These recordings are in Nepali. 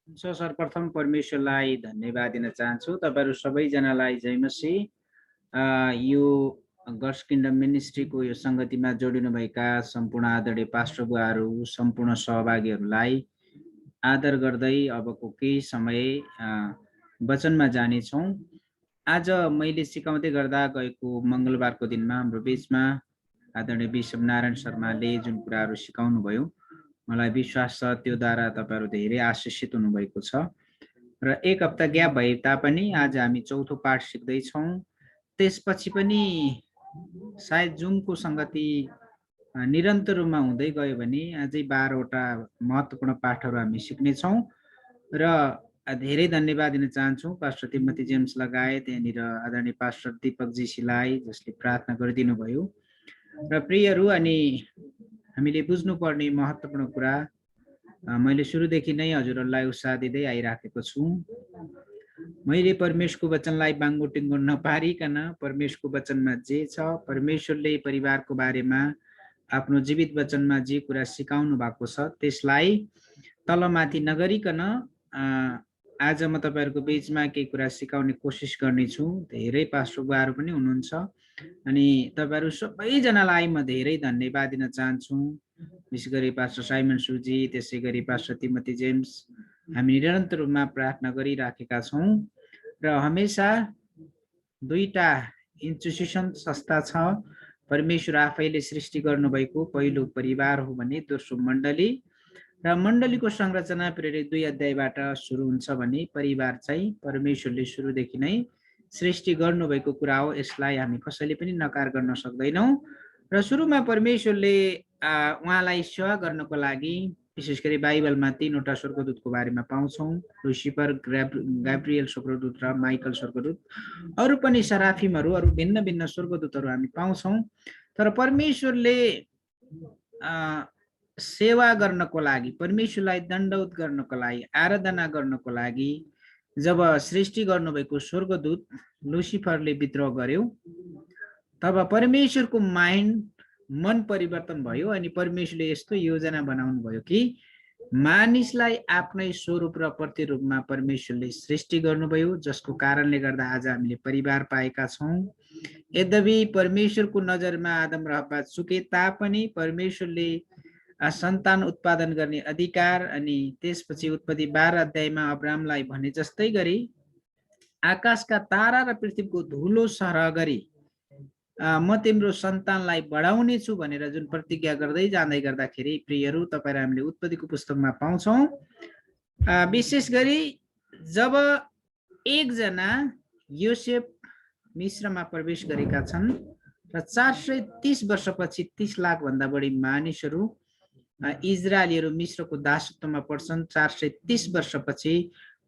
सर्वप्रथम परमेश्वरलाई धन्यवाद दिन चाहन्छु। तपाईहरु सबैजनालाई जय मसीह। यो गड्स किंगडम मिनिस्ट्रीको यो संगतिमा जोडिनुभएका सम्पूर्ण आदरणीय पास्टर बुवाहरू, सम्पूर्ण सहभागीहरूलाई आदर गर्दै अबको केही समय वचनमा जानेछौँ। आज मैले सिकाउँदै गर्दा गएको मंगलबारको दिनमा हाम्रो बीचमा आदरणीय बिशप नारायण शर्माले जुन कुराहरू सिकाउनु भयो, मलाई विश्वास छ त्यो द्वारा तपाईहरु धेरै आशिषित हुनुभएको छ। र एक हप्ता ग्याप भए तापनि आज हामी चौथो पाठ सिक्दै छौं। त्यसपछि पनि सायद जुमको संगति निरन्तर रूपमा हुँदै गयो भने अझै 12 वटा महत्त्वपूर्ण पाठहरू हामी सिक्ने छौं। र धेरै धन्यवाद दिन चाहन्छु पास्टर तिमोथी जेम्स लगायत यहाँनिर आदरणीय पास्टर दीपक जीसीलाई जसले प्रार्थना गरिदिनु भयो। र प्रियहरू, अनि हामीले बुझ्नुपर्ने महत्त्वपूर्ण कुरा मैले सुरुदेखि नै हजुरहरूलाई उत्साह दिँदै आइराखेको छु। मैले परमेश्वरको वचनलाई बाङ्गोटिङ्गो नपारिकन परमेश्वरको वचनमा जे छ, परमेश्वरले परिवारको बारेमा आफ्नो जीवित वचनमा जे कुरा सिकाउनु भएको छ त्यसलाई तलमाथि नगरिकन आज म तपाईहरुको बीचमा केही कुरा सिकाउने कोसिस गर्नेछु। धेरै पास्टर बुवाहरू पनि हुनुहुन्छ अनि तपाईहरु सबैजनालाई म धेरै धन्यवाद दिन चाहन्छु। विशेष गरी पास्टर साइमन सुजी, त्यसै गरी पास्टर तिमोथी जेम्स, हामी निरन्तर रूपमा प्रार्थना गरिराखेका छौं। र हमेशा दुईटा इन्स्टिट्युसन संस्था छ। परमेश्वर आफैले सृष्टि गर्नुभएको पहिलो परिवार हो भने दोस्रो मण्डली। र मण्डलीको संरचना प्रेरित 2 अध्यायबाट सुरु हुन्छ भने परिवार चाहिँ परमेश्वरले सुरुदेखि नै सृष्टि गर्नुभएको कुरा हो। यसलाई हामी कसैले पनि नकार गर्न सक्दैनौं। र सुरुमा परमेश्वरले उहाँलाई सेवा गर्नको लागि विशेष गरी बाइबलमा 3 वटा स्वर्गदूतको बारेमा पाउँछौं। लुसिफर, गैब्रिएल स्वर्गदूत र माइकल स्वर्गदूत। अरु पनि सराफिमहरू, अरु भिन्न भिन्न स्वर्गदूतहरू हामी पाउँछौं। तर परमेश्वरले सेवा गर्नको लागि, परमेश्वरलाई दण्डवत गर्नको लागि, आराधना गर्नको लागि जब सृष्टि गर्नुभएको स्वर्गदूत लुसिफरले विद्रोह गर्यो, तब परमेश्वरको मन परिवर्तन भयो अनि परमेश्वरले यस्तो योजना बनाउनु भयो कि मानिसलाई आफ्नै स्वरूप र प्रतिरूपमा परमेश्वरले सृष्टि गर्नुभयो, जसको कारणले गर्दा आज हामीले परिवार पाएका छौं। यद्यपि परमेश्वरको नजरमा आदम र हव्वा चुके तापनि परमेश्वरले सन्तान उत्पादन गर्ने अधिकार अनि त्यसपछि उत्पत्ति 12 अध्यायमा अब्राहमलाई भने जस्तै गरी आकाशका तारा र पृथ्वीको धुलो सरह गरी म तिम्रो सन्तानलाई बढाउने छु भनेर जुन प्रतिज्ञा गर्दै जाँदै गर्दाखेरि प्रियहरू, तपाईहरु हामीले उत्पत्तिको पुस्तकमा पाउँछौं। विशेष गरी जब एकजना योसेफ मिस्रमा प्रवेश गरेका छन् र 430 वर्षपछि 30 लाख भन्दा बढी मानिसहरू इजरायलीहरू मिस्रको दासत्वमा पर्छन्। 430 वर्षपछि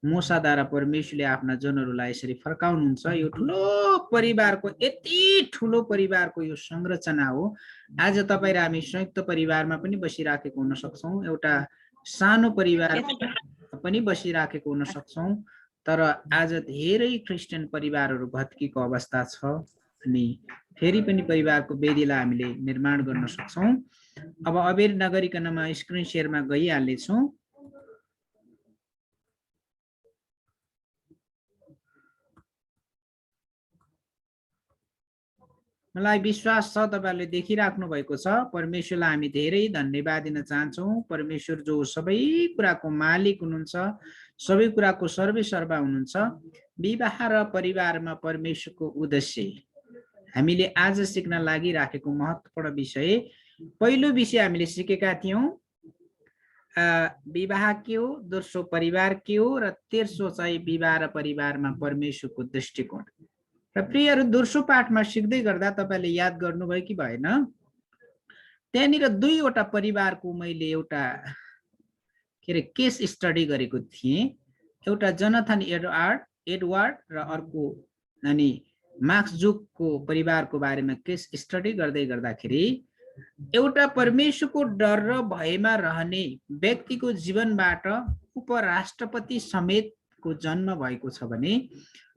मूसाद्वारा परमेश्वरले आफ्ना जनहरूलाई यसरी फर्काउनुहुन्छ। यो ठुलो परिवारको, यति ठुलो परिवारको यो संरचना हो। आज तपाईँ र हामी संयुक्त परिवारमा पनि बसिराखेको हुन सक्छौं, एउटा सानो परिवार पनि बसिराखेको हुन सक्छौं। तर आज धेरै क्रिस्चियन परिवारहरू भत्किएको अवस्था छ अनि फेरि पनि परिवारको वेदीलाई हामीले निर्माण गर्न सक्छौं। अब अबेर नगरिकन म स्क्रिन शेयरमा गइहाल्नेछु। मलाई विश्वास छ तपाईहरुले देखिराख्नु भएको छ। परमेश्वरलाई हामी धेरै धन्यवाद दिन चाहन्छौं। परमेश्वर जो सबै कुराको मालिक हुनुहुन्छ, सबै कुराको सर्वेसर्वा हुनुहुन्छ। विवाह र परिवारमा परमेश्वरको उद्देश्य हामीले आज सिक्न लागिराखेको महत्त्वपूर्ण विषय, पहिलो विषय हामीले सिकेका थियौं विवाह के हो, दोस्रो परिवार के हो र तेस्रो चाहिँ विवाह र परिवारमा परमेश्वरको दृष्टिकोण। र प्रियहरू, दोस्रो पाठमा सिक्दै गर्दा तपाईले याद गर्नुभयो कि भएन, त्यहाँनिर 2 वटा परिवारको मैले एउटा केस स्टडी गरेको थिएँ। एउटा जोनाथन एडवर्ड र अर्को अनि मार्क्स जुगको परिवारको बारेमा केस स्टडी गर्दै गर्दाखेरि एउटा परमेश्वरको डर र भयमा रहने व्यक्तिको जीवनबाट उपराष्ट्रपति समेतको जन्म भएको छ भने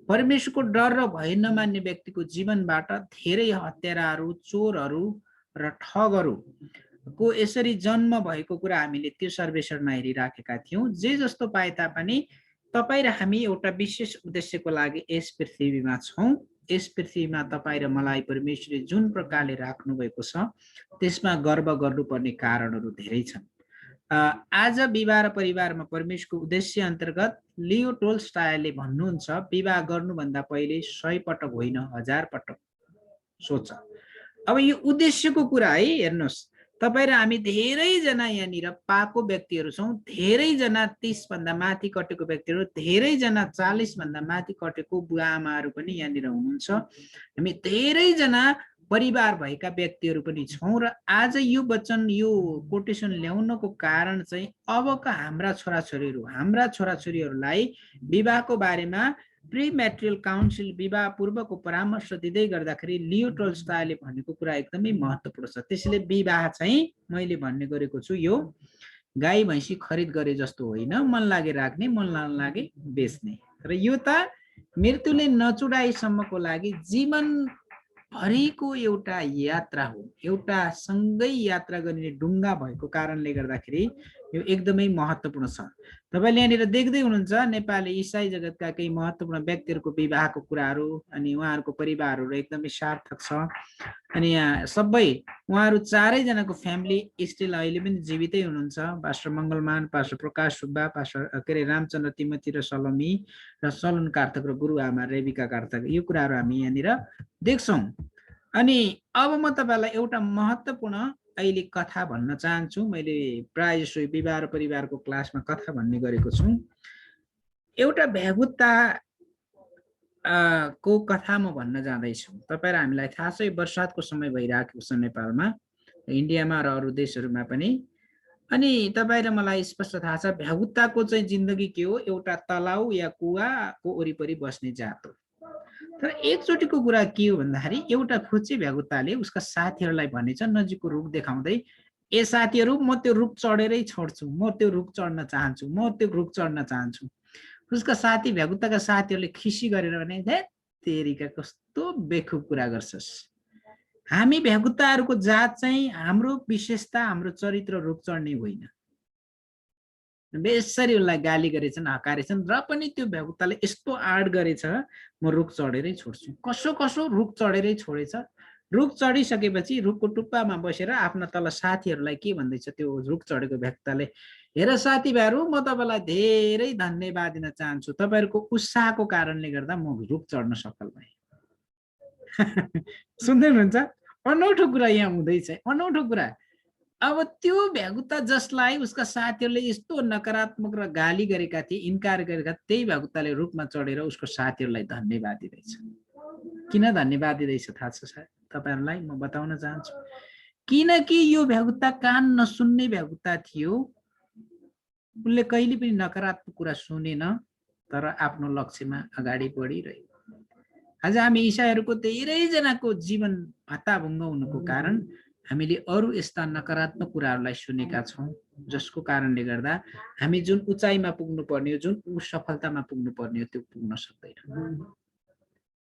परमेश्वरको डर र भय नमान्ने व्यक्तिको जीवनबाट धेरै हत्याराहरू, चोरहरू र ठगहरू को यसरी जन्म भएको कुरा हामीले त्यो सर्वेक्षणमा हेरिराखेका थियौँ। जे जस्तो पाए तापनि तपाईँ र हामी एउटा विशेष उद्देश्यको लागि यस पृथ्वीमा छौँ। यस पृथ्वीमा तपाईँ र मलाई परमेश्वरले जुन प्रकारले राख्नु भएको छ त्यसमा गर्व गर्नुपर्ने कारणहरू धेरै छन्। आज विवाह र परिवारमा परमेश्वरको उद्देश्य अन्तर्गत लियो टोल्स्टायले भन्नुहुन्छ, विवाह गर्नुभन्दा पहिले 100 पटक होइन 1000 पटक सोच। अब यो उद्देश्यको कुरा है, हेर्नुहोस्, तपाईँ र हामी धेरैजना यहाँनिर पाएको व्यक्तिहरू छौँ, धेरैजना 30 भन्दा माथि कटेको व्यक्तिहरू, धेरैजना 40 भन्दा माथि कटेको बुवा आमाहरू पनि यहाँनिर हुनुहुन्छ। हामी धेरैजना परिवार भएका व्यक्तिहरू पनि छौँ र आज यो वचन, यो कोटेसन ल्याउनको कारण चाहिँ अबका हाम्रा छोराछोरीहरूलाई विवाहको बारेमा प्री म्याट्रियल काउन्सिल, विवाह पूर्वको परामर्श दिँदै गर्दाखेरि लियो टोल्स्टायले भनेको कुरा एकदमै महत्त्वपूर्ण छ। त्यसैले विवाह चाहिँ मैले भन्ने गरेको छु, यो गाई भैँसी खरिद गरे जस्तो होइन, मन लागे राख्ने, मन नलागे बेच्ने। र यो त मृत्युले नचुडाइसम्मको लागि जीवनभरिको एउटा यात्रा हो, एउटा सँगै यात्रा गर्ने डुङ्गा भएको कारणले गर्दाखेरि यो एकदमै महत्त्वपूर्ण छ। तपाईले यहाँनिर देख्दै हुनुहुन्छ नेपाली इसाई जगतका केही महत्त्वपूर्ण व्यक्तिहरूको विवाहको कुराहरू अनि उहाँहरूको परिवारहरू एकदमै सार्थक छ। अनि यहाँ सबै उहाँहरू चारैजनाको फ्यामिली स्टिल अहिले पनि जीवितै हुनुहुन्छ। पास्टर मङ्गलमान, पास्टर प्रकाश सुब्बा, पास्टर रामचन्द्र तिमती र सलोमी र सलोन कार्थक र गुरुआमा रेबिका कार्थक, यो कुराहरू हामी यहाँनिर देख्छौँ। अनि अब म तपाईँलाई एउटा महत्त्वपूर्ण अहिले कथा भन्न चाहन्छु। मैले प्राय जसो विवाह र परिवारको क्लासमा कथा भन्ने गरेको छु। एउटा भ्यागुता को कथा म भन्न जाँदैछु। तपाईँ र हामीलाई थाहा छ यो बर्सातको समय भइरहेको छ नेपालमा, इन्डियामा र अरू देशहरूमा पनि। अनि तपाईँ र मलाई स्पष्ट थाहा छ भ्यागुताको चाहिँ जिन्दगी के हो, एउटा तलाउ या कुवाको वरिपरि बस्ने जात हो। तर एकचोटिको कुरा के हो भन्दाखेरि एउटा खुच्चे भ्यागुताले उसका साथीहरूलाई भनेछ नजिकको रुख देखाउँदै, ए साथीहरू म त्यो रुख चढेरै छोड्छु, म त्यो रुख चढ्न चाहन्छु, म त्यो रुख चढ्न चाहन्छु। उसका साथी भ्यागुताका साथीहरूले खिसी गरेर भने, हे तेरिका कस्तो बेखुब कुरा गर्छस्, हामी भ्यागुताहरूको जात चाहिँ हाम्रो विशेषता, हाम्रो चरित्र रुख चढ्ने होइन। बेसरी उसलाई गाली गरेछन्, हकारेछन्, र पनि त्यो भ्यागुताले यस्तो आड गरेछ म रुख चढेरै छोड्छु। कसो कसो रुख चढेरै छोडेछ। रुख चढिसकेपछि रुखको टुप्पामा बसेर आफ्ना तल साथीहरूलाई के भन्दैछ त्यो रुख चढेको भ्यागुताले, हेर साथीभाइहरू म तपाईँलाई धेरै धन्यवाद दिन चाहन्छु, तपाईँहरूको उत्साहको कारणले गर्दा म रुख चढ्न सफल भएँ। सुन्दै हुनुहुन्छ, अनौठो कुरा यहाँ हुँदैछ, अनौठो कुरा। अब त्यो भ्यागुता जसलाई उसका साथीहरूले यस्तो नकारात्मक र गाली गरेका थिए, इन्कार गरेका, त्यही भ्यागुताले रुखमा चढेर उसको साथीहरूलाई धन्यवाद दिँदैछ। किन धन्यवाद दिँदैछ थाहा छ तपाईँहरूलाई? म बताउन चाहन्छु। किनकि यो भ्यागुता कान नसुन्ने भ्यागुता थियो। उसले कहिले पनि नकारात्मक कुरा सुनेन, तर आफ्नो लक्ष्यमा अगाडि बढिरह्यो। आज हामी इसाईहरूको धेरैजनाको जीवन भत्ताभुङ्ग हुनुको कारण हामीले अरू यस्ता नकारात्मक कुराहरूलाई सुनेका छौँ, जसको कारणले गर्दा हामी जुन उचाइमा पुग्नु पर्ने हो, जुन सफलतामा पुग्नु पर्ने हो, त्यो पुग्न सक्दैन।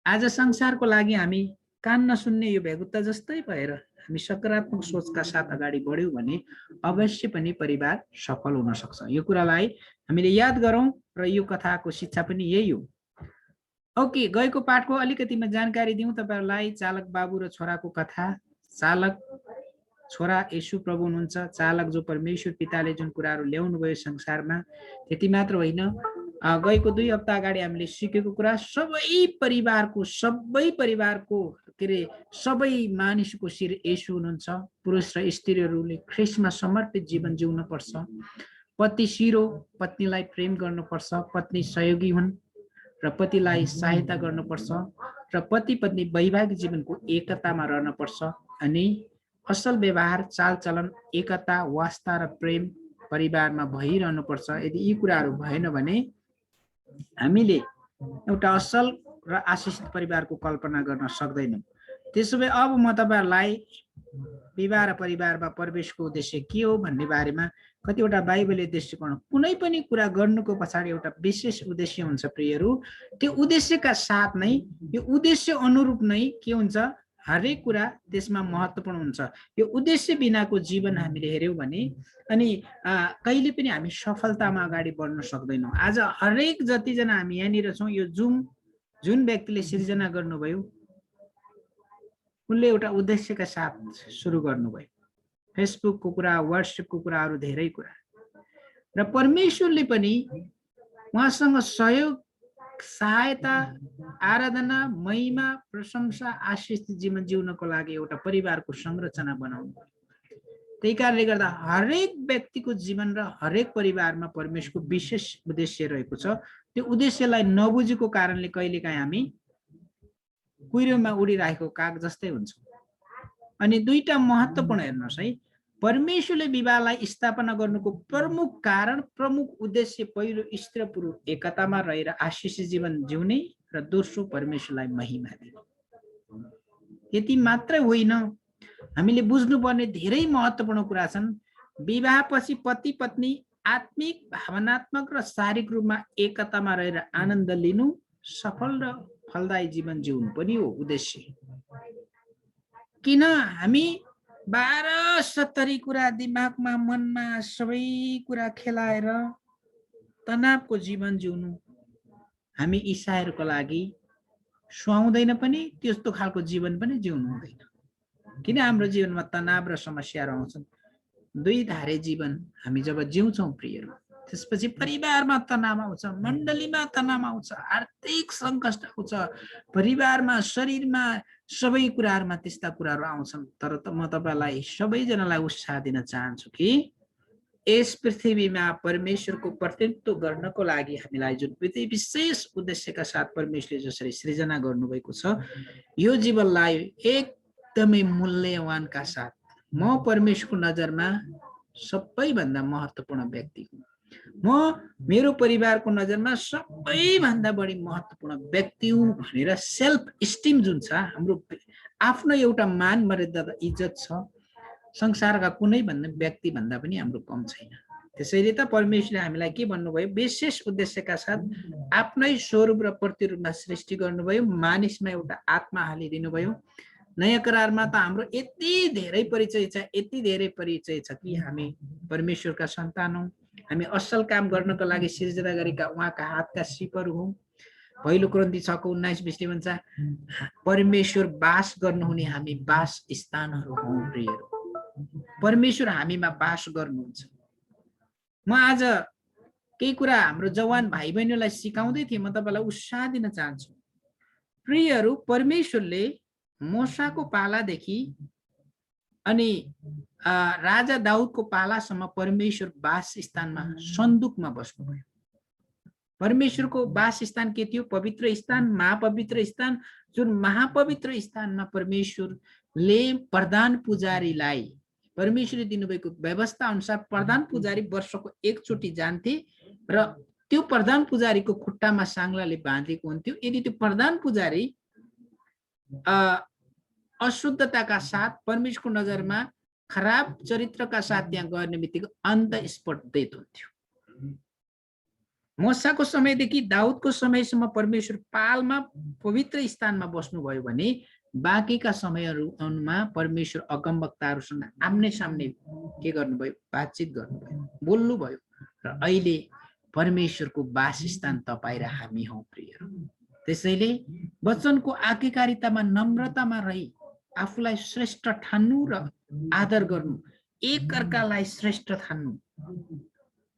आज संसारको लागि हामी कान नसुन्ने यो भ्यागुता जस्तै भएर हामी सकारात्मक सोचका साथ अगाडि बढ्यौँ भने अवश्य पनि परिवार सफल हुन सक्छ। यो कुरालाई हामीले याद गरौँ र यो कथाको शिक्षा पनि यही हो। ओके, गएको पाठको अलिकतिमा जानकारी दिउँ तपाईँहरूलाई। चालक बाबु र छोराको कथा। चालक छोरा येशू प्रभु हुनुहुन्छ, चालक जो परमेश्वर पिताले जुन कुराहरू ल्याउनु भयो संसारमा। त्यति मात्र होइन, गएको 2 हप्ता अगाडि हामीले सिकेको कुरा सबै परिवारको सबै मानिसको शिर येशू हुनुहुन्छ। पुरुष र स्त्रीहरूले ख्रिस्टमा समर्पित जीवन जिउन पर्छ। पति शिर हो, पत्नीलाई प्रेम गर्नुपर्छ, पत्नी सहयोगी हुन् र पतिलाई सहायता गर्नुपर्छ र पति पत्नी वैवाहिक जीवनको एकतामा रहनुपर्छ। अनि असल व्यवहार, चालचलन, एकता, वास्ता र प्रेम परिवारमा भइरहनुपर्छ। यदि यी कुराहरू भएन भने हामीले एउटा असल र आशिषित परिवारको कल्पना गर्न सक्दैनौँ। त्यसो भए अब म तपाईँहरूलाई विवाह र परिवारमा प्रवेशको उद्देश्य के हो भन्ने बारेमा कतिवटा बाइबलीय दृष्टिकोण, कुनै पनि कुरा गर्नुको पछाडि एउटा विशेष उद्देश्य हुन्छ प्रियहरू। त्यो उद्देश्यका साथ नै, यो उद्देश्य अनुरूप नै के हुन्छ, हरेक कुरा त्यसमा महत्त्वपूर्ण हुन्छ। यो उद्देश्य बिनाको जीवन हामीले हेर्यौँ भने अनि कहिले पनि हामी सफलतामा अगाडि बढ्न सक्दैनौँ। आज हरेक जतिजना हामी यहाँनिर छौँ, यो जुन व्यक्तिले सिर्जना गर्नुभयो उनले एउटा उद्देश्यका साथ सुरु गर्नुभयो। फेसबुकको कुरा, व्हाट्सएपको कुराहरू, धेरै कुरा, र परमेश्वरले पनि उहाँसँग सहयोग, सहायता, आराधना, महिमा, प्रशंसा, आशिष जीवन जिउनको लागि एउटा परिवारको संरचना बनाउनु। त्यही कारणले गर्दा हरेक व्यक्तिको जीवन र हरेक परिवारमा परमेश्वरको विशेष उद्देश्य रहेको छ। त्यो उद्देश्यलाई नबुझेको कारणले कहिलेकाहीँ हामी कुहिरोमा उडिरहेको काग जस्तै हुन्छ। अनि दुईटा महत्त्वपूर्ण हेर्नुहोस् है, परमेश्वरले विवाहलाई स्थापना गर्नुको प्रमुख कारण, प्रमुख उद्देश्य, पहिलो स्त्री पुरुष एकतामा रहेर आशिष जीवन जिउने, र दोस्रो परमेश्वरलाई महिमा दिने। यति मात्रै होइन, हामीले बुझ्नुपर्ने धेरै महत्त्वपूर्ण कुरा छन्। विवाहपछि पति पत्नी आत्मिक, भावनात्मक र शारीरिक रूपमा एकतामा रहेर आनन्द लिनु, सफल र फलदायी जीवन जिउनु पनि हो उद्देश्य। किन हामी 12-70 कुरा दिमागमा, मनमा सबै कुरा खेलाएर तनावको जीवन जिउनु हामी ईसाईहरूको लागि सुहाउँदैन पनि, त्यस्तो खालको जीवन पनि जिउनु हुँदैन। किन हाम्रो जीवनमा तनाव र समस्याहरू आउँछन्? दुई धारे जीवन हामी जब जिउँछौँ प्रियहरू, त्यसपछि परिवारमा तनाव आउँछ, मण्डलीमा तनाव आउँछ, आर्थिक सङ्कट आउँछ, परिवारमा, शरीरमा, सबै कुराहरूमा त्यस्ता कुराहरू आउँछन्। तर म तपाईँलाई सबैजनालाई उत्साह दिन चाहन्छु कि यस पृथ्वीमा परमेश्वरको प्रतिनिधित्व गर्नको लागि हामीलाई जुन विशेष उद्देश्यका साथ परमेश्वरले जसरी सृजना गर्नुभएको छ, यो जीवनलाई एकदमै मूल्यवानका साथ, म परमेश्वरको नजरमा सबैभन्दा महत्त्वपूर्ण व्यक्ति हुँ, म मेरो परिवारको नजरमा सबैभन्दा बढी महत्त्वपूर्ण व्यक्ति हुँ भनेर सेल्फ स्टिम जुन छ, हाम्रो आफ्नो एउटा मान मर्यादा इज्जत छ, संसारका कुनै भन्ने व्यक्ति भन्दा पनि हाम्रो कम छैन। त्यसैले त परमेश्वरले हामीलाई के भन्नुभयो? विशेष उद्देश्यका साथ आफ्नै स्वरूप र प्रतिरूपमा सृष्टि गर्नुभयो, मानिसमा एउटा आत्मा हालिदिनु भयो। नयाँ करारमा त हाम्रो यति धेरै परिचय छ, यति धेरै परिचय छ कि हामी परमेश्वरका सन्तान हौँ, हामी असल काम गर्नको लागि सिर्जना गरेका उहाँका हातका सिपहरू हौँ। पहिलो कोरिन्थी 6:19-20 भन्छ, परमेश्वर बास गर्नुहुने हामी बास स्थानहरू हौँ। प्रियहरू, परमेश्वर हामीमा बास गर्नुहुन्छ। म आज केही कुरा हाम्रो जवान भाइ बहिनीलाई सिकाउँदै थिएँ, म तपाईँलाई उत्साह दिन चाहन्छु। प्रियहरू, परमेश्वरले मूसाको पालादेखि अनि राजा दाउदको पालासम्म परमेश्वर वासस्थानमा सन्दुकमा बस्नुभयो। परमेश्वरको वासस्थान के थियो? पवित्र स्थान, महापवित्र स्थान। जुन महापवित्र स्थानमा परमेश्वरले प्रधान पुजारीलाई, परमेश्वरले दिनुभएको व्यवस्था अनुसार प्रधान पुजारी वर्षको एकचोटि जान्थे र त्यो प्रधान पुजारीको खुट्टामा सांग्लाले बाँधेको हुन्थ्यो। यदि त्यो प्रधान पुजारी अशुद्धताका साथ, परमेश्वरको नजरमा खराब चरित्रका साथ त्यहाँ गर्ने बित्तिकै अन्त स्पट डेथ हुन्थ्यो। मूसाको समयदेखि दाउदको समयसम्म परमेश्वर पालमा पवित्र स्थानमा बस्नुभयो भने बाँकीका समयहरूमा परमेश्वर अगमवक्ताहरूसँग आम्ने सामने के गर्नुभयो? बातचित गर्नुभयो, बोल्नुभयो। र अहिले परमेश्वरको वासस्थान तपाईँ र हामी हौँ प्रियहरू। त्यसैले वचनको आज्ञाकारितामा नम्रतामा रही आफूलाई श्रेष्ठ ठान्नु र आदर गर्नु, एक अर्कालाई श्रेष्ठ ठान्नु।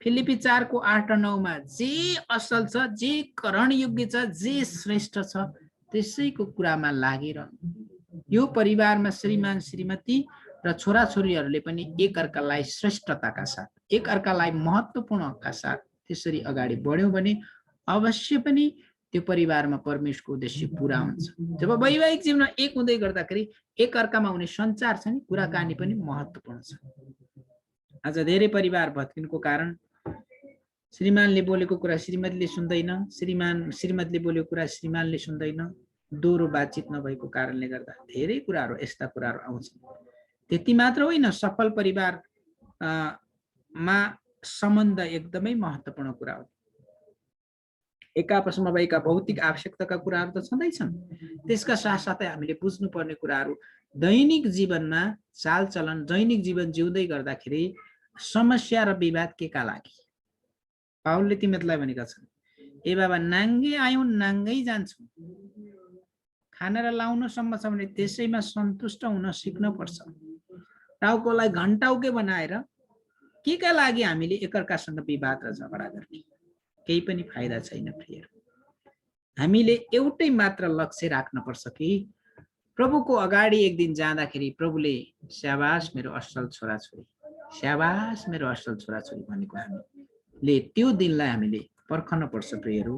फिलिपी 4:8-9मा जे असल छ, जे करण योग्य छ, जे श्रेष्ठ छ, त्यसैको कुरामा लागिरहनु। यो परिवारमा श्रीमान श्रीमती र छोराछोरीहरूले पनि एक अर्कालाई श्रेष्ठताका साथ, एक अर्कालाई महत्त्वपूर्णका साथ त्यसरी अगाडि बढ्यौँ भने अवश्य पनि त्यो परिवारमा परमेश्वरको उद्देश्य पुरा हुन्छ। जब वैवाहिक जीवनमा एक हुँदै गर्दाखेरि एक अर्कामा हुने सञ्चार छ नि, कुराकानी पनि महत्त्वपूर्ण छ। आज धेरै परिवार भत्किनुको कारण श्रीमानले बोलेको कुरा श्रीमतीले सुन्दैन, श्रीमतीले बोलेको कुरा श्रीमानले सुन्दैन, दोहोरो बातचित नभएको कारणले गर्दा धेरै कुराहरू, यस्ता कुराहरू आउँछन्। त्यति मात्र होइन, सफल परिवार मा सम्बन्ध एकदमै महत्त्वपूर्ण कुरा हो। एक आपसमा भएका भौतिक आवश्यकताका कुराहरू त छँदैछन्, त्यसका साथसाथै हामीले बुझ्नुपर्ने कुराहरू दैनिक जीवनमा चालचलन दैनिक जीवन जिउँदै गर्दाखेरि समस्या र विवाद केका लागि। पाउलले तिमीहरूलाई भनेका छन्, ए बाबा नाङ्गे आयौँ नाङ्गै जान्छौँ, खाना र लाउनसम्म छ भने त्यसैमा सन्तुष्ट हुन सिक्न पर्छ। टाउकोलाई घन्टाउके बनाएर केका लागि हामीले एकअर्कासँग विवाद र झगडा गर्ने? केही पनि फाइदा छैन प्रिय। हामीले एउटै मात्र लक्ष्य राख्न पर्छ कि प्रभुको अगाडि एक दिन जाँदाखेरि प्रभुले स्याबास मेरो असल छोराछोरी, स्याबास मेरो असल छोराछोरी भनेको हामीले त्यो दिनलाई हामीले पर्खन पर्छ प्रियहरू।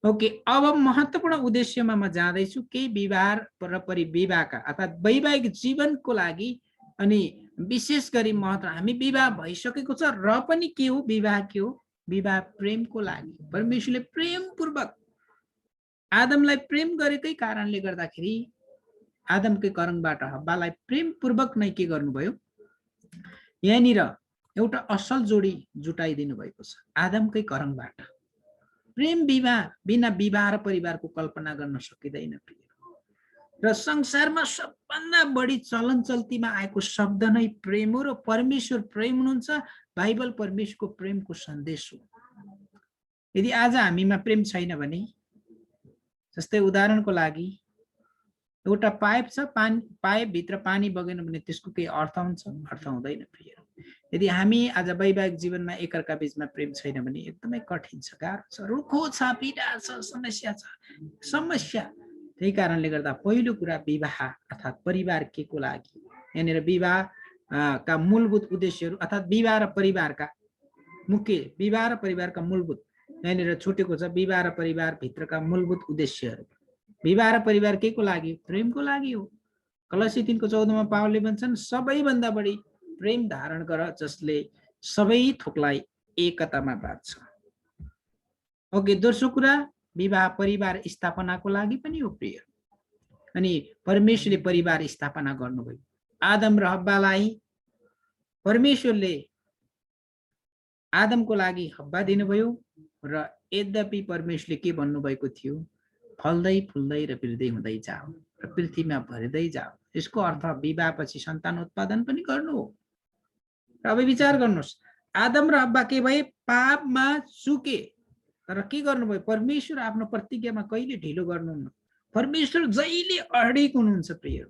ओके, अब महत्त्वपूर्ण उद्देश्यमा म जाँदैछु, केही विवाह र परिविवाहका अर्थात् वैवाहिक जीवनको लागि। अनि विशेष गरी महत्त्व, हामी विवाह भइसकेको छ र पनि के हो विवाह? के हो विवाह? प्रेमको लागि। परमेश्वरले प्रेमपूर्वक आदमलाई प्रेम गरेकै कारणले गर्दाखेरि आदमकै करङबाट हब्बालाई प्रेमपूर्वक नै के गर्नुभयो? यहाँनिर एउटा असल जोडी जुटाइदिनु भएको छ आदमकै करङबाट। प्रेम विवाह बिना विवाह र परिवारको कल्पना गर्न सकिँदैन र संसारमा सबभन्दा बढी चलन चल्तीमा आएको शब्द नै प्रेम हो र परमेश्वर प्रेम हुनुहुन्छ। बाइबल परमेश्वरको प्रेमको सन्देश हो। यदि आज हामीमा प्रेम छैन भने, जस्तै उदाहरणको लागि एउटा पाइप छ, पाइपभित्र पानी बगेन भने त्यसको केही अर्थ हुन्छ? अर्थ हुँदैन प्रिय। यदि हामी आज वैवाहिक जीवनमा एकअर्का बीचमा प्रेम छैन भने एकदमै कठिन छ, गाह्रो छ, रुखो छ, पीडा छ, समस्या छ, समस्या। त्यही कारणले गर्दा पहिलो कुरा विवाह अर्थात् परिवार के को लागि? यहाँनिर विवाह का मूलभूत उद्देश्यहरू अर्थात् विवाह र परिवारका मुख्य, विवाह र परिवारका मूलभूत यहाँनिर छुटेको छ। विवाह र परिवार भित्रका मूलभूत उद्देश्यहरू, विवाह र परिवार के को लागि? प्रेमको लागि हो। कलसी 3:14 पावलले भन्छन्, सबैभन्दा बढी प्रेम धारण गर जसले सबै थोकलाई एकतामा बाँध्छ। ओके, दोस्रो कुरा विवाह परिवार स्थापनाको लागि पनि हो प्रिय। अनि परमेश्वरले परिवार स्थापना गर्नुभयो। आदम र हब्बालाई परमेश्वरले आदमको लागि हब्बा दिनुभयो र यद्यपि परमेश्वरले के भन्नुभएको थियो? फल्दै फुल्दै र वृद्धि हुँदै जाओ र पृथ्वीमा भरिँदै जाओ। यसको अर्थ विवाहपछि सन्तान उत्पादन पनि गर्नु हो। र अब विचार गर्नुहोस्, आदम र हब्बा के भए? पापमा चुके, तर के गर्नुभयो? परमेश्वर आफ्नो प्रतिज्ञामा कहिले ढिलो गर्नुहुन्न। परमेश्वर जहिले अडिग हुनुहुन्छ प्रिय।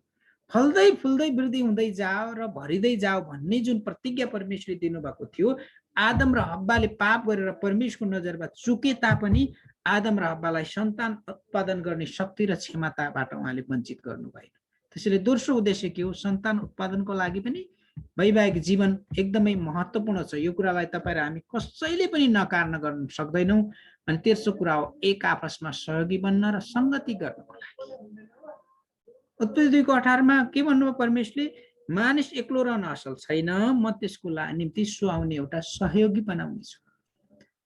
फल्दै फुल्दै वृद्धि हुँदै जाओ र भरिँदै जाओ भन्ने जुन प्रतिज्ञा परमेश्वरले दिनुभएको थियो, आदम र हब्बाले पाप गरेर परमेश्वरको नजरमा चुके तापनि आदम र हब्बालाई सन्तान उत्पादन गर्ने शक्ति र क्षमताबाट उहाँले वञ्चित गर्नु भएन। त्यसैले दोस्रो उद्देश्य के हो? सन्तान उत्पादनको लागि पनि वैवाहिक जीवन एकदमै महत्त्वपूर्ण छ। यो कुरालाई तपाईँ र हामी कसैले पनि नकार्न गर्न सक्दैनौँ। अनि तेस्रो कुरा हो एक आपसमा सहयोगी बन्न र सङ्गति गर्नको लागि। उत्पत्ति 2:18 के भन्नुभयो परमेश्वरले? मानिस एक्लो रहन असल छैन, म त्यसको निम्ति सुहाउने एउटा सहयोगी बनाउनेछु।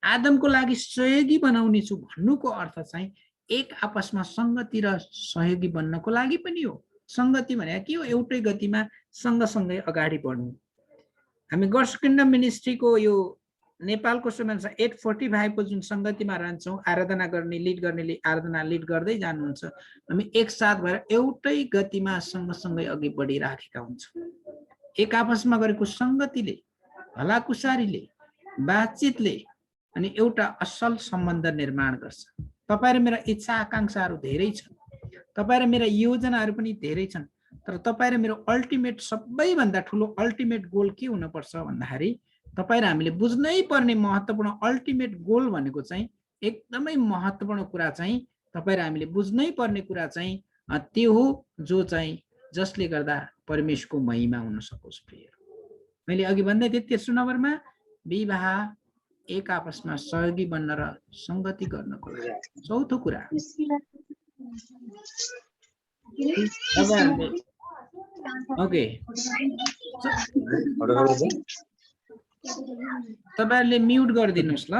आदमको लागि सहयोगी बनाउनेछु भन्नुको अर्थ चाहिँ एक आपसमा सङ्गति र सहयोगी बन्नको लागि पनि हो। सङ्गति भनेको के हो? एउटै गतिमा सँगसँगै अगाडि बढ्नु। हामी गड्स किङ्डम मिनिस्ट्रीको यो नेपालको समयमा 845 को जुन सङ्गतिमा रहन्छौँ, आराधना गर्ने लिड गर्नेले आराधना लिड गर्दै जानुहुन्छ। हामी एकसाथ भएर एउटै गतिमा सँगसँगै अघि बढिराखेका हुन्छौँ। एक आपसमा गरेको सङ्गतिले, भलाकुसारीले, बातचितले अनि एउटा असल सम्बन्ध निर्माण गर्छ। तपाईँ र मेरा इच्छा आकाङ्क्षाहरू धेरै छन्, तपाईँ र मेरा योजनाहरू पनि धेरै छन्, तर तपाईँ र मेरो अल्टिमेट सबैभन्दा ठुलो अल्टिमेट गोल के हुनुपर्छ भन्दाखेरि तपाईँ र हामीले बुझ्नै पर्ने महत्त्वपूर्ण अल्टिमेट गोल भनेको चाहिँ एकदमै महत्त्वपूर्ण कुरा चाहिँ तपाईँ र हामीले बुझ्नै पर्ने कुरा चाहिँ त्यो हो जो चाहिँ जसले गर्दा परमेश्वरको महिमा हुन सकोस् प्रिय। मैले अघि भन्दै थिएँ तेस्रो नम्बरमा विवाह एक आपसमा सहयोगी बन्न र सङ्गति गर्नको लागि। चौथो कुरा ओके, तपाईहरुले म्युट गरिदिनुस् ल।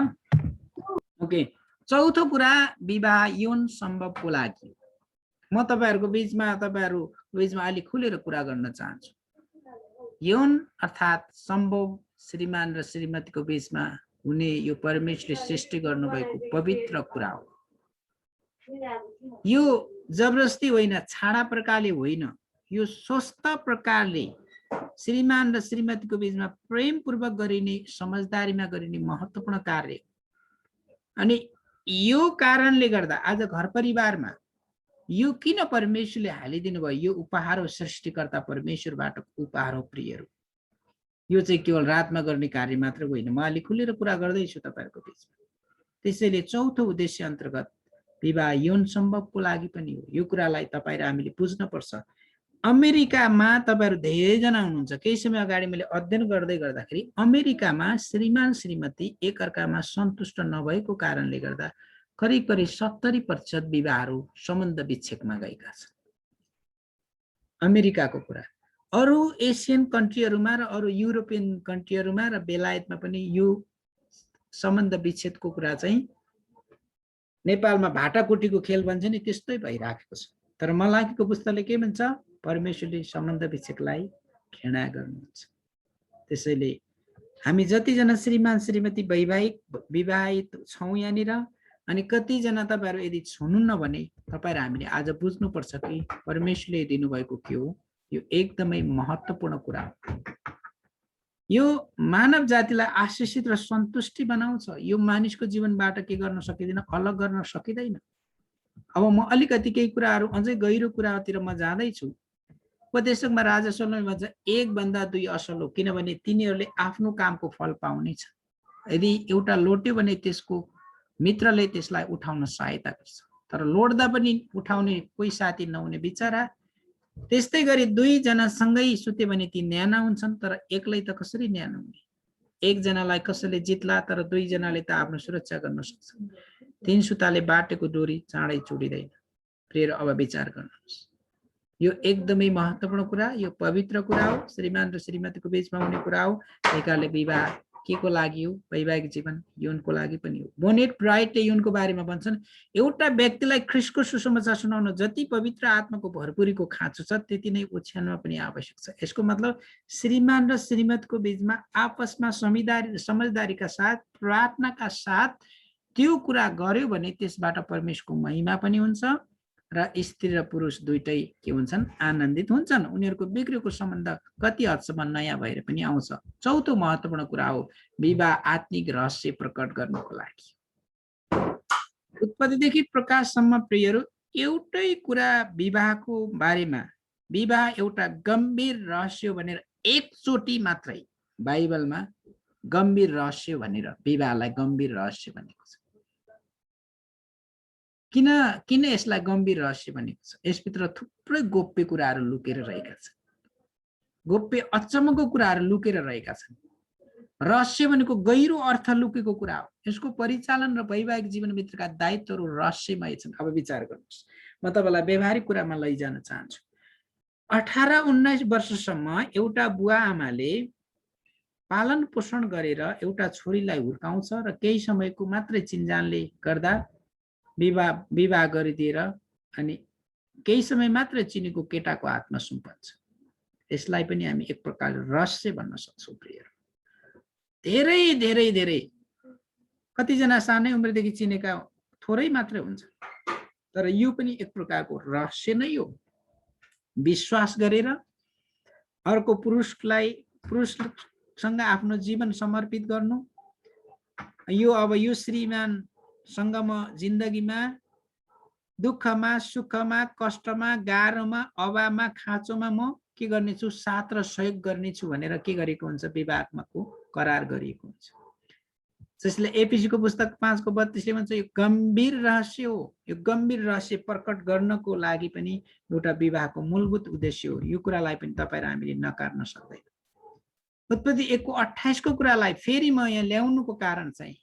ओके, चौथो कुरा विवाह यौन सम्भवको लागि। म तपाईहरुको बीचमा अलि खुलेर कुरा गर्न चाहन्छु। यौन अर्थात् सम्भव श्रीमान र श्रीमतीको बीचमा हुने यो परमेश्वरले सृष्टि गर्नुभएको पवित्र कुरा हो। यो जबरजस्ती होइन, छाडा प्रकारले होइन, यो स्वस्थ प्रकारले श्रीमान र श्रीमतीको बीचमा प्रेमपूर्वक गरिने, समझदारीमा गरिने महत्त्वपूर्ण कार्य। अनि यो कारणले गर्दा आज घर परिवारमा यो किन परमेश्वरले हालिदिनु भयो? यो उपहार हो, सृष्टिकर्ता परमेश्वरबाट उपहार हो प्रियहरू। यो चाहिँ केवल रातमा गर्ने कार्य मात्र होइन। म अलि खुलेर कुरा गर्दैछु तपाईँहरूको बिचमा। त्यसैले चौथो उद्देश्य अन्तर्गत विवाह यौन सम्भवको लागि पनि हो। यो कुरालाई तपाईँ र हामीले बुझ्नुपर्छ। अमेरिकामा तपाईँहरू धेरैजना हुनुहुन्छ। केही समय अगाडि मैले अध्ययन गर्दै गर्दाखेरि अमेरिकामा श्रीमान श्रीमती एकअर्कामा सन्तुष्ट नभएको कारणले गर्दा करिब करिब 70% विवाहहरू सम्बन्ध विच्छेदमा गएका छन्। अमेरिकाको कुरा। अरू एसियन कन्ट्रीहरूमा र अरू युरोपियन कन्ट्रीहरूमा र बेलायतमा पनि यो सम्बन्ध विच्छेदको कुरा चाहिँ नेपालमा भाटाकुटीको खेल भन्छ नि त्यस्तै भइराखेको छ। तर मलाकीको पुस्तकले के भन्छ? परमेश्वरले सम्बन्ध विच्छेदलाई घृणा गर्नुहुन्छ। त्यसैले हामी जतिजना श्रीमान श्रीमती विवाहित छौँ यहाँनिर, अनि कतिजना तपाईँहरू यदि छुनुहुन्न भने तपाईँ र हामीले आज बुझ्नुपर्छ कि परमेश्वरले दिनुभएको के हो। यो एकदमै महत्त्वपूर्ण कुरा हो। यो मानव जातिलाई आशिषित र सन्तुष्टि बनाउँछ। यो मानिसको जीवनबाट के गर्न सकिँदैन? अलग गर्न सकिँदैन। अब म अलिकति केही कुराहरू अझै गहिरो कुरातिर म जाँदैछु। उपदेशकमा राजा सोलोमनले भन्छ 1 भन्दा 2 असल हो, किनभने तिनीहरूले आफ्नो कामको फल पाउने छ। यदि एउटा लोट्यो भने त्यसको मित्रले त्यसलाई उठाउन सहायता गर्छ, तर लोड्दा पनि उठाउने कोही साथी नहुने बिचरा। त्यस्तै गरी 2 जना सँगै सुत्यो भने ती न्याना हुन्छन्, तर एक्लै त कसरी न्याना हुने? 1 जनालाई कसैले जित्ला, तर 2 जनाले त आफ्नो सुरक्षा गर्न सक्छ। 3 सुताले बाटेको डोरी चाँडै चुडिँदैन। प्रिय, अब विचार गर्नुहोस्। यो एकदमै महत्त्वपूर्ण कुरा, यो पवित्र कुरा हो, श्रीमान र श्रीमतीको बीचमा हुने कुरा हो। त्यही कारणले विवाह के को लागि हो? वैवाहिक जीवन यौनको लागि पनि हो। बोनेट ब्राइटले यौनको बारेमा भन्छन्, एउटा व्यक्तिलाई ख्रिस्टको सुसमाचार सुनाउन जति पवित्र आत्माको भरपुरीको खाँचो छ त्यति नै ओछ्यानमा पनि आवश्यक छ। यसको मतलब श्रीमान र श्रीमतीको बीचमा आपसमा समझदारीका साथ, प्रार्थनाका साथ त्यो कुरा गर्यो भने त्यसबाट परमेश्वरको महिमा पनि हुन्छ र स्त्री र पुरुष दुइटै के हुन्छन्? आनन्दित हुन्छन्। उनीहरूको बिग्रेको सम्बन्ध कति हदसम्म नयाँ भएर पनि आउँछ। चौथो महत्त्वपूर्ण कुरा हो विवाह आत्मिक रहस्य प्रकट गर्नको लागि। उत्पत्तिदेखि प्रकाशसम्म प्रियहरू एउटै कुरा विवाहको बारेमा, विवाह एउटा गम्भीर रहस्य भनेर एकचोटि मात्रै बाइबलमा गम्भीर रहस्य भनेर विवाहलाई गम्भीर रहस्य भनेको छ। किन यसलाई गम्भीर रहस्य भनेको छ? यसभित्र थुप्रै गोप्य कुराहरू लुकेर रहेका छन्। गोप्य अचम्मको कुराहरू लुकेर रहेका छन्। रहस्य भनेको गहिरो अर्थ लुकेको कुरा हो। यसको परिचालन र वैवाहिक जीवनभित्रका दायित्वहरू रहस्यमय छन्। अब विचार गर्नुहोस्। म तपाईँलाई व्यवहारिक कुरामा लैजान चाहन्छु। 18-19 वर्षसम्म एउटा बुवा आमाले पालन पोषण गरेर एउटा छोरीलाई हुर्काउँछ र केही समयको मात्रै चिन्जानले गर्दा विवाह गरिदिएर अनि केही समय मात्र चिनेको केटाको हातमा सुम्पन्छ। यसलाई पनि हामी एक प्रकारले रहस्य भन्न सक्छौँ। प्रिय, धेरै धेरै धेरै कतिजना सानै उमेरदेखि चिनेका थोरै मात्रै हुन्छ, तर यो पनि एक प्रकारको रहस्य नै हो। विश्वास गरेर अर्को पुरुषसँग आफ्नो जीवन समर्पित गर्नु। अब यो श्रीमानसँग म जिन्दगीमा दुःखमा, सुखमा, कष्टमा, गाह्रोमा, अभावमा, खाँचोमा म के गर्नेछु? साथ र सहयोग गर्नेछु भनेर के गरेको हुन्छ? विवाहको करार गरिएको हुन्छ। त्यसले एफिसीको पुस्तक 5:32 भन्छ यो गम्भीर रहस्य हो। यो गम्भीर रहस्य प्रकट गर्नको लागि पनि एउटा विवाहको मूलभूत उद्देश्य हो। यो कुरालाई पनि तपाईँ र हामीले नकार्न सक्दैन। उत्पत्ति 1:28 को कुरालाई फेरि म यहाँ ल्याउनुको कारण चाहिँ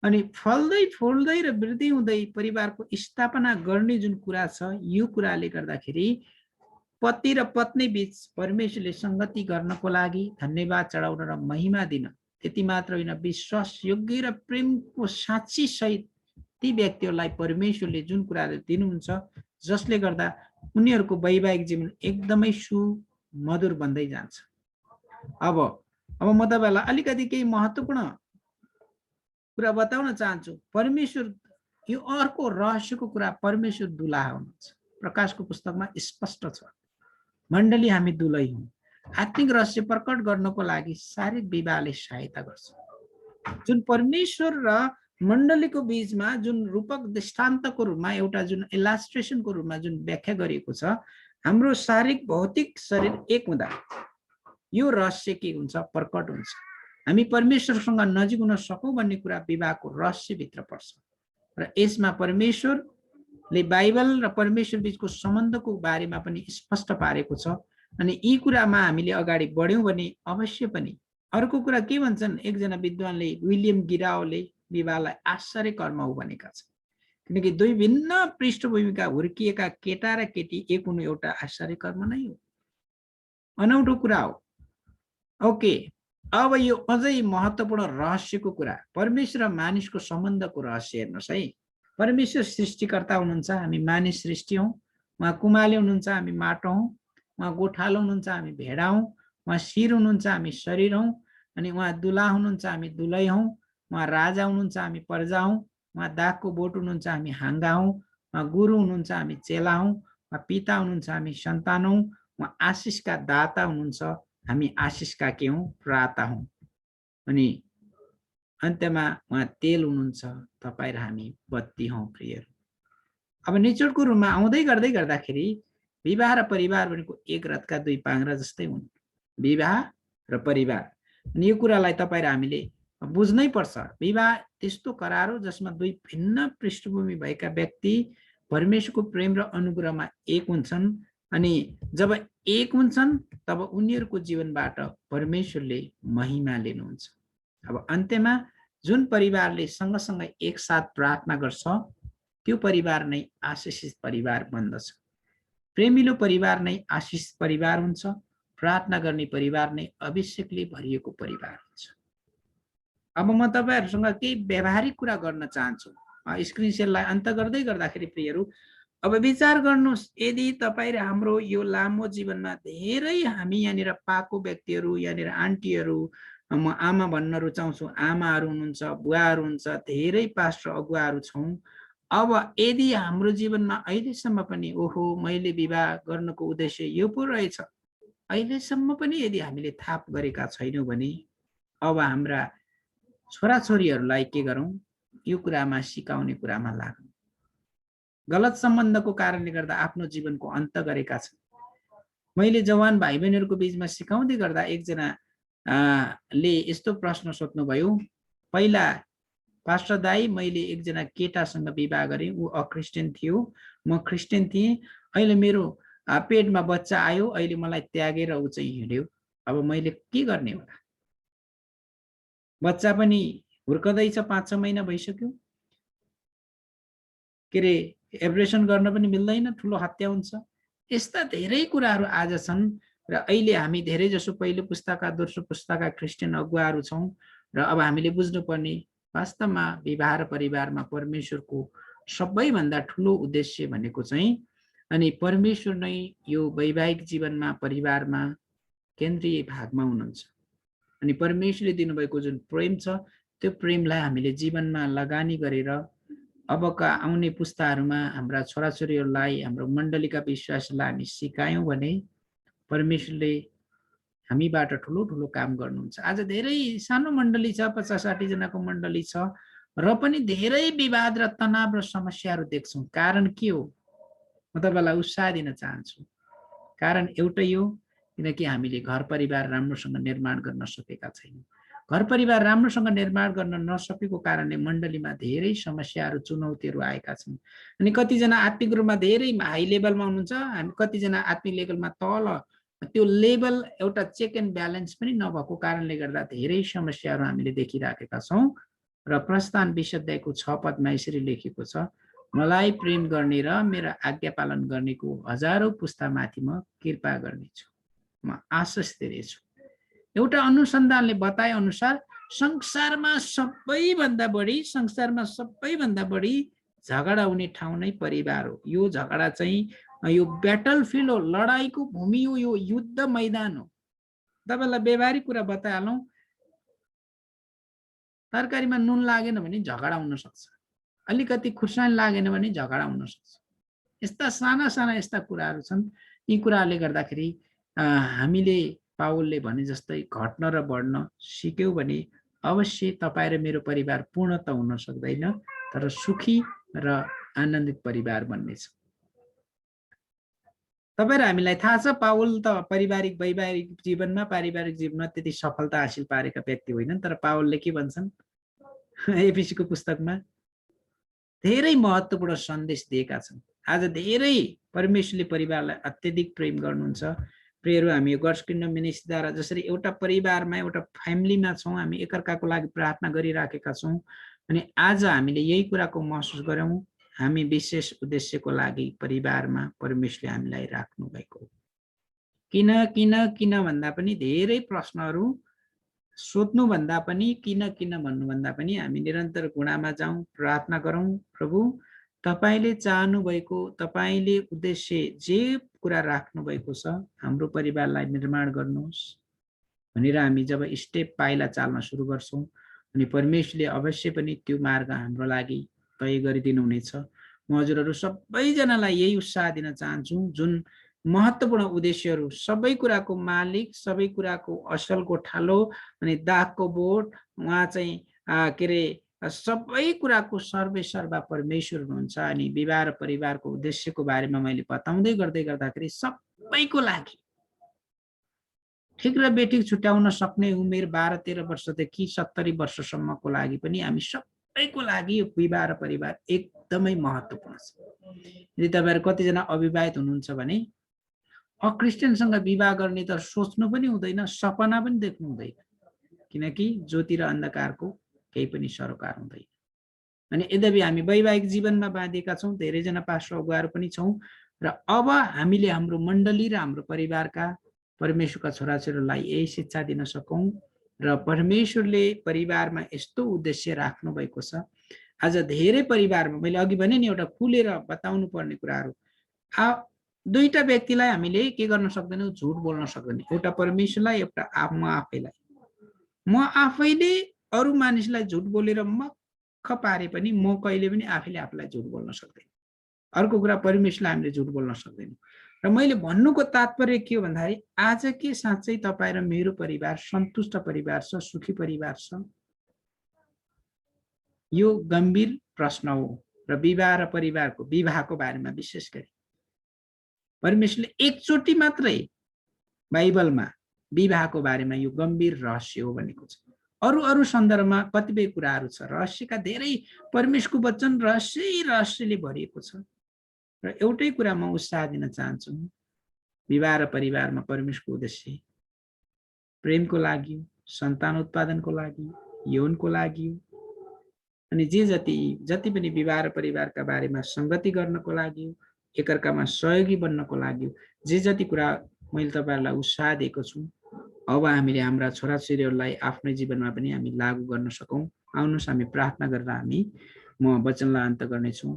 अनि फल्दै फुल्दै र वृद्धि हुँदै परिवारको स्थापना गर्ने जुन कुरा छ, यो कुराले गर्दाखेरि पति र पत्नी बीच परमेश्वरले संगति गर्नको लागि धन्यवाद चढाउन र महिमा दिन, त्यति मात्र होइन विश्वास योग्य र प्रेमको साँच्ची सहित ती व्यक्तिहरूलाई परमेश्वरले जुन कुराहरू दिनुहुन्छ जसले गर्दा उनीहरूको वैवाहिक जीवन एकदमै सुमधुर बन्दै जान्छ। अब म तपाईलाई अलिकति केही महत्त्वपूर्ण कुरा बताउन चाहन्छु। परमेश्वर यो अर्को रहस्यको कुरा, परमेश्वर दुलाहा हुनुहुन्छ। प्रकाशको पुस्तकमा स्पष्ट छ, मण्डली हामी दुलै हौँ। आत्मिक रहस्य प्रकट गर्नको लागि शारीरिक विवाहले सहायता गर्छ। जुन परमेश्वर र मण्डलीको बीचमा जुन रूपक दृष्टान्तको रूपमा एउटा जुन इलास्ट्रेसनको रूपमा जुन व्याख्या गरिएको छ, हाम्रो शारीरिक भौतिक शरीर एक हुँदा यो रहस्य के हुन्छ, प्रकट हुन्छ। हामी परमेश्वरसँग नजिक हुन सकौँ भन्ने कुरा विवाहको रहस्यभित्र पर्छ। र यसमा परमेश्वरले बाइबल र परमेश्वर बीचको सम्बन्धको बारेमा पनि स्पष्ट पारेको छ। अनि यी कुरामा हामीले अगाडि बढ्यौँ भने अवश्य पनि। अर्को कुरा के भन्छन्, एकजना विद्वानले, विलियम गिराओले विवाहलाई आश्चर्य कर्म हो भनेका छन्। किनकि दुई भिन्न पृष्ठभूमिका हुर्किएका केटा र केटी एक हुनु एउटा आश्चर्य कर्म नै हो, अनौठो कुरा हो। ओके, अब यो अझै महत्त्वपूर्ण रहस्यको कुरा, परमेश्वर र मानिसको सम्बन्धको रहस्य हेर्नुहोस् है। परमेश्वर सृष्टिकर्ता हुनुहुन्छ, हामी मानिस सृष्टि हौँ। उहाँ कुमाले हुनुहुन्छ, हामी माटो हौँ। उहाँ गोठालो हुनुहुन्छ, हामी भेडा हौँ। उहाँ शिर हुनुहुन्छ, हामी शरीर हौँ। अनि उहाँ दुला हुनुहुन्छ, हामी दुलै हौँ। उहाँ राजा हुनुहुन्छ, हामी प्रजा हौँ। उहाँ दागको बोट हुनुहुन्छ, हामी हाँगा हौँ। उहाँ गुरु हुनुहुन्छ, हामी चेला हौँ। उहाँ पिता हुनुहुन्छ, हामी सन्तान हौँ। उहाँ आशिषका दाता हुनुहुन्छ, हामी आशिषका के हौँ, प्राता हौँ। अनि अन्त्यमा उहाँ तेल हुनुहुन्छ, तपाईँ र हामी बत्ती हौँ प्रियहरू। अब निचोडको रूपमा आउँदै गर्दाखेरि विवाह र परिवार भनेको एक रथका दुई पाङ्ग्रा जस्तै हुन्। विवाह र परिवार, अनि यो कुरालाई तपाईँ र हामीले बुझ्नै पर्छ। विवाह त्यस्तो करार हो जसमा दुई भिन्न पृष्ठभूमि भएका व्यक्ति परमेश्वरको प्रेम र अनुग्रहमा एक हुन्छन्। अनि जब एक हुन्छन् तब उनीहरूको जीवनबाट परमेश्वरले महिमा लिनुहुन्छ। अब अन्त्यमा जुन परिवारले सँगसँगै एकसाथ प्रार्थना गर्छ त्यो परिवार नै आशिषित परिवार बन्दछ। प्रेमिलो परिवार नै आशिष परिवार हुन्छ। प्रार्थना गर्ने परिवार नै अभिषेकले भरिएको परिवार हुन्छ। अब म तपाईहरुसँग केही व्यवहारिक कुरा गर्न चाहन्छु। स्क्रिन शेयरलाई अन्त गर्दै गर्दाखेरि प्रियहरू, अब विचार गर्नुस्, यदि तपाईँ र हाम्रो यो लामो जीवनमा धेरै हामी यहाँनिर पाको व्यक्तिहरू, यहाँनिर आन्टीहरू, म आमा भन्न रुचाउँछु, आमाहरू हुनुहुन्छ, बुवाहरू हुन्छ, धेरै पास्टर अगुवाहरू छौँ। अब यदि हाम्रो जीवनमा अहिलेसम्म पनि ओहो मैले विवाह गर्नको उद्देश्य यो पो रहेछ, अहिलेसम्म पनि यदि हामीले थाप गरेका छैनौँ भने अब हाम्रा छोराछोरीहरूलाई के गरौँ, यो कुरामा सिकाउने कुरामा लागौँ। गलत सम्बन्धको कारणले गर्दा आफ्नो जीवनको अन्त गरेका छन्। मैले जवान भाइ बहिनीहरूको बीचमा सिकाउँदै गर्दा एकजना ले यस्तो प्रश्न सोध्नुभयो, पहिला पास्टर दाई मैले एकजना केटासँग विवाह गरेँ, ऊ अक्रिस्चियन थियो, म क्रिस्चियन थिएँ। अहिले मेरो पेटमा बच्चा आयो, अहिले मलाई त्यागेर ऊ चाहिँ हिँड्यो। अब मैले के गर्ने होला? बच्चा पनि हुर्कदैछ, 5-6 महिना भइसक्यो। के रे एब्रेसन गर्न पनि मिल्दैन, ठुलो हत्या हुन्छ। यस्ता धेरै कुराहरू आज छन् र अहिले हामी धेरै जसो पहिलो पुस्ताका दोस्रो पुस्ताका क्रिस्चियन अगुवाहरू छौँ र अब हामीले बुझ्नुपर्ने वास्तवमा विवाह र परिवारमा परमेश्वरको सबैभन्दा ठुलो उद्देश्य भनेको चाहिँ अनि परमेश्वर नै यो वैवाहिक जीवनमा परिवारमा केन्द्रीय भागमा हुनुहुन्छ। अनि परमेश्वरले दिनुभएको जुन प्रेम छ त्यो प्रेमलाई हामीले जीवनमा लगानी गरेर अबका आउने पुस्ताहरूमा हाम्रा छोराछोरीहरूलाई, हाम्रो मण्डलीका विश्वासलाई हामी सिकायौँ भने परमेश्वरले हामीबाट ठुलो ठुलो काम गर्नुहुन्छ। आज धेरै सानो मण्डली छ, 50-60 जनाको मण्डली छ र पनि धेरै विवाद र तनाव र समस्याहरू देख्छौँ। कारण के हो? म तपाईलाई उत्साह दिन चाहन्छु। कारण एउटै हो, किनकि हामीले घर परिवार राम्रोसँग निर्माण गर्न सकेका छैनौँ। घर परिवार राम्रोसँग निर्माण गर्न नसकेको कारणले मण्डलीमा धेरै समस्याहरू, चुनौतीहरू आएका छन्। अनि कतिजना आत्मिक रूपमा धेरै हाई लेभलमा हुनुहुन्छ, हामी कतिजना आत्मिक लेभलमा तल, त्यो लेभल एउटा चेक एन्ड ब्यालेन्स पनि नभएको कारणले गर्दा धेरै समस्याहरू हामीले देखिराखेका छौँ। र प्रस्थान 20 अध्यायको 6 पदमा यसरी लेखेको छ, मलाई प्रेम गर्ने र मेरो आज्ञा पालन गर्नेको हजारौं पुस्तामाथि म कृपा गर्नेछु, म आशिष दिनेछु। एउटा अनुसन्धानले बताए अनुसार संसारमा सबैभन्दा बढी झगडा हुने ठाउँ नै परिवार हो। यो झगडा चाहिँ यो ब्याटलफिल्ड हो, लडाईँको भूमि हो, यो युद्ध मैदान हो। तपाईलाई व्यवहारिक कुरा बताइहालौँ, तरकारीमा नुन लागेन भने झगडा हुन सक्छ, अलिकति खुर्सानी लागेन भने झगडा हुन सक्छ। यस्ता साना साना यस्ता कुराहरू छन्। यी कुराहरूले गर्दाखेरि हामीले पावलले भने जस्तै घट्न र बढ्न सिक्यौँ भने अवश्य तपाईँ र मेरो परिवार पूर्णत हुन सक्दैन, तर सुखी र आनन्दित परिवार बन्नेछ। तपाईँ र हामीलाई थाहा छ पावल त वैवाहिक जीवनमा त्यति सफलता हासिल पारेका व्यक्ति होइनन्, तर पावलले के भन्छन् एफिसीको पुस्तकमा धेरै महत्त्वपूर्ण सन्देश दिएका छन्। आज धेरै परमेश्वरले परिवारलाई अत्यधिक प्रेम गर्नुहुन्छ। प्रियहरू, हामी यो गड्स किङ्डम मिनिस्ट्रीद्वारा जसरी एउटा परिवारमा एउटा फ्यामिलीमा छौँ, हामी एकअर्काको लागि प्रार्थना गरिराखेका छौँ। अनि आज हामीले यही कुराको महसुस गऱ्यौँ, हामी विशेष उद्देश्यको लागि परिवारमा परमेश्वरले हामीलाई राख्नु भएको। किन किन किन भन्दा पनि धेरै प्रश्नहरू सोध्नुभन्दा पनि किन किन भन्नुभन्दा पनि हामी निरन्तर गुणामा जाउँ, प्रार्थना गरौँ, प्रभु तपाईले चाहनु भएको, तपाईले उद्देश्य जे कुरा राख्नु भएको छ हाम्रो परिवारलाई निर्माण गर्नुहोस् भनेर हामी जब स्टेप पाइला चाल्न सुरु गर्छौँ अनि परमेश्वरले अवश्य पनि त्यो मार्ग हाम्रो लागि तय गरिदिनु हुनेछ। म हजुरहरू सबैजनालाई यही उत्साह दिन चाहन्छु, जुन महत्त्वपूर्ण उद्देश्यहरू, सबै कुराको मालिक, सबै कुराको असलको ठालो अनि दागको बोट उहाँ चाहिँ के अरे सबै कुराको सर्वेसर्वा परमेश्वर हुनुहुन्छ। अनि विवाह र परिवारको उद्देश्यको बारेमा मैले बताउँदै गर्दाखेरि सबैको लागि ठिक र बेठिक छुट्याउन सक्ने उमेर 12-13 वर्षदेखि 70 वर्षसम्मको लागि पनि हामी सबैको लागि यो विवाह र परिवार एकदमै महत्त्वपूर्ण छ। यदि तपाईहरु कतिजना अविवाहित हुनुहुन्छ भने अक्रिस्चियनसँग विवाह गर्ने त सोच्नु पनि हुँदैन, सपना पनि देख्नु हुँदैन, किनकि ज्योति र अन्धकारको केही पनि सरोकार हुँदैन। अनि यद्यपि हामी वैवाहिक जीवनमा बाँधिएका छौँ, धेरैजना पास्टर अगुवाहरू पनि छौँ र अब हामीले हाम्रो मण्डली र हाम्रो परिवारका परमेश्वरका छोराछोरीलाई यही शिक्षा दिन सकौँ र परमेश्वरले परिवारमा यस्तो उद्देश्य राख्नु भएको छ। आज धेरै परिवारमा मैले अघि भने नि एउटा खुलेर बताउनु पर्ने कुराहरू, दुईटा व्यक्तिलाई हामीले के गर्न सक्दैनौँ, झुट बोल्न सक्दैन। एउटा परमेश्वरलाई, एउटा म आफैलाई। म आफैले अरू मानिसलाई झुट बोलेर मक्ख पारे पनि म कहिले पनि आफैले आफूलाई झुट बोल्न सक्दैन। अर्को कुरा परमेश्वरलाई हामीले झुट बोल्न सक्दैन। र मैले भन्नुको तात्पर्य के हो भन्दाखेरि आज के साँच्चै तपाईँ र मेरो परिवार सन्तुष्ट परिवार छ, सुखी परिवार छ? यो गम्भीर प्रश्न हो। र विवाह र परिवारको विवाहको बारेमा विशेष गरी परमेश्वरले एकचोटि मात्रै बाइबलमा विवाहको बारेमा यो गम्भीर रहस्य हो भनेको छ। अरू सन्दर्भमा कतिपय कुराहरू छ, रहस्यका धेरै, परमेश्वरको वचन रहस्यले भरिएको छ। र एउटै कुरा म उत्साह दिन चाहन्छु, विवाह र परिवारमा परमेश्वरको उद्देश्य प्रेमको लागि, सन्तान उत्पादनको लागि, यौनको लागि, अनि जति पनि विवाह र परिवारका बारेमा संगति गर्नको लागि, एकअर्कामा सहयोगी बन्नको लागि जे जति कुरा मैले तपाईहरुलाई उत्साह दिएको छु, अब हामीले हाम्रा छोराछोरीहरूलाई आफ्नै जीवनमा पनि हामी लागू गर्न सकौँ। आउनुहोस् हामी प्रार्थना गरेर म वचनलाई अन्त गर्नेछु।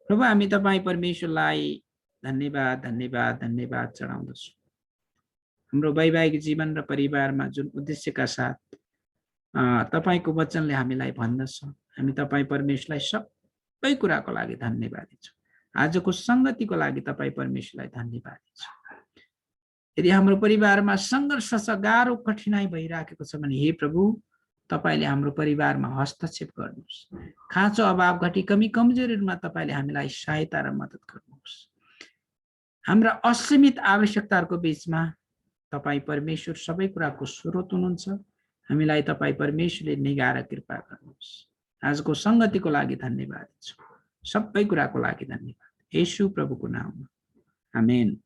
प्रभु, हामी तपाईँ परमेश्वरलाई धन्यवाद चढाउँदछौँ। हाम्रो वैवाहिक जीवन र परिवारमा जुन उद्देश्यका साथ तपाईको वचनले हामीलाई भन्दछ, हामी तपाईँ परमेश्वरलाई सबै कुराको लागि धन्यवाद दिन्छौँ। आजको संगतिको लागि तपाईँ परमेश्वरलाई धन्यवाद दिन्छौँ। यदि हाम्रो परिवारमा संघर्ष छ, गाह्रो कठिनाइ भइराखेको छ भने हे प्रभु, तपाईले हाम्रो परिवारमा हस्तक्षेप गर्नुहोस्। खाँचो, अभाव, घटी, कमी, कमजोरीमा तपाईले हामीलाई सहायता र मद्दत गर्नुहोस्। हाम्रा असीमित आवश्यकताहरूको बीचमा तपाईँ परमेश्वर सबै कुराको स्रोत हुनुहुन्छ। हामीलाई तपाईँ परमेश्वरले निगाह र कृपा गर्नुहोस्। आजको संगतिको लागि धन्यवाद दिन्छौँ। सबै कुराको लागि धन्यवाद, येशू प्रभुको नाममा, आमेन।